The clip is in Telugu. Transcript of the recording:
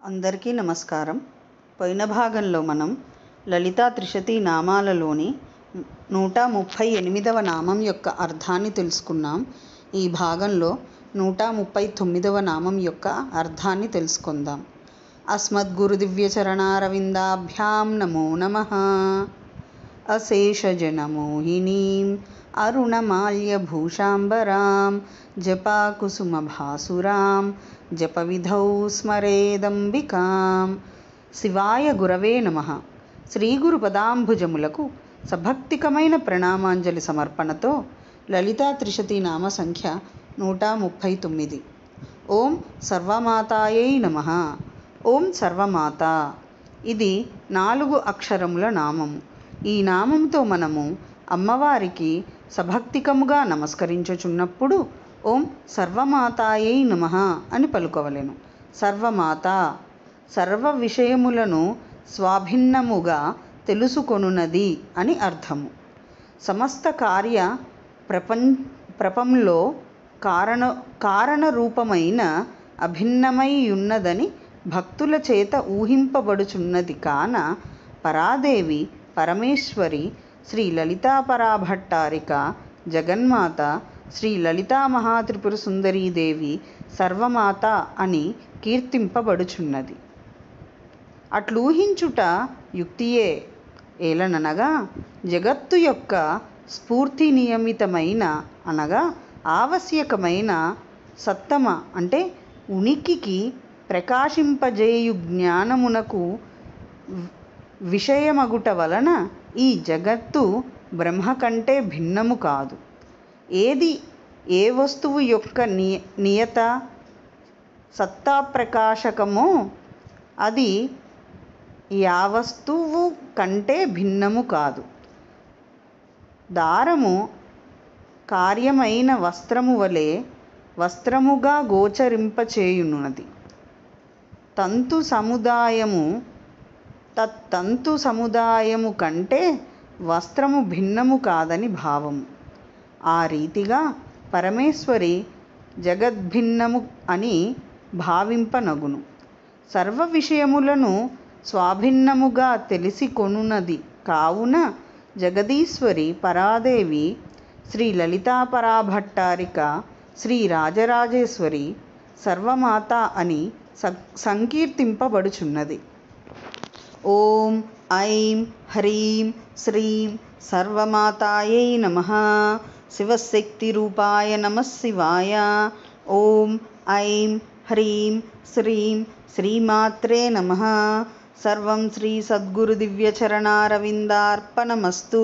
అందరికీ నమస్కారం. పోయిన భాగంలో మనం లలితా త్రిశతి నామాలలోని 138వ నామం యొక్క అర్థాన్ని తెలుసుకున్నాం. ఈ భాగంలో 139వ నామం యొక్క అర్థాన్ని తెలుసుకుందాం. అస్మద్గురు దివ్యచరణారవిందాభ్యాం నమో నమః. అశేషజనమోహినీం అరుణమాల్యభూషాంబరాం జపాకుసుమభాసురాం జపవిధౌ స్మరేదంబికాం. శివాయ గురవే నమః. శ్రీ గురు పదాంభుజములకు సభక్తికమైన ప్రణామాంజలి సమర్పణతో లలితా త్రిశతి నామ సంఖ్య 139. ఓం సర్వమాతాయై నమః. ఓం సర్వమాత ఇది 4 అక్షరముల నామము. ఈ నామంతో మనము అమ్మవారికి సభక్తికముగా నమస్కరించుచున్నప్పుడు ఓం సర్వమాతాయై నమః అని పలుకవలెను. సర్వమాత సర్వ విషయములను స్వాభిన్నముగా తెలుసుకొనున్నది అని అర్థము. సమస్త కార్య ప్రపంలో కారణరూపమైన అభిన్నమైయున్నదని భక్తుల చేత ఊహింపబడుచున్నది కాన పరాదేవి పరమేశ్వరి శ్రీ లలితా పరాభట్టారిక జగన్మాత శ్రీ లలితా మహాత్రిపుర సుందరీదేవి సర్వమాత అని కీర్తింపబడుచున్నది. అట్లూహించుట యుక్తియే. ఏలననగా జగత్తు యొక్క స్ఫూర్తి నియమితమైన అనగా ఆవశ్యకమైన సత్తమ అంటే ఉనికికి ప్రకాశింపజేయు జ్ఞానమునకు విషయమగుట వలన ఈ జగత్తు బ్రహ్మ కంటే భిన్నము కాదు. ఏది ఏ వస్తువు యొక్క నియత సత్తాప్రకాశకమో అది యావస్తువు కంటే భిన్నము కాదు. దారము కార్యమైన వస్త్రము వలె వస్త్రముగా గోచరింపచేయున్నది. తంతు సముదాయము తత్తంతు సముదాయము కంటే వస్త్రము భిన్నము కాదని భావము. ఆ రీతిగా పరమేశ్వరి జగద్భిన్నము అని భావింపనగును. సర్వ విషయములను స్వాభిన్నముగా తెలిసికొనున్నది కావున జగదీశ్వరి పరాదేవి శ్రీ లలితా పరాభట్టారిక శ్రీ రాజరాజేశ్వరి సర్వమాత అని సంకీర్తింపబడుచున్నది. ఓం ఐం హ్రీం శ్రీం సర్వమాతాయై నమః. శివశక్తిరూపాయ నమః శివాయ. ఓం ఐం హ్రీం శ్రీం శ్రీమాత్రే నమః. సర్వం శ్రీ సద్గురు దివ్యచరణారవిందార్పణమస్తు.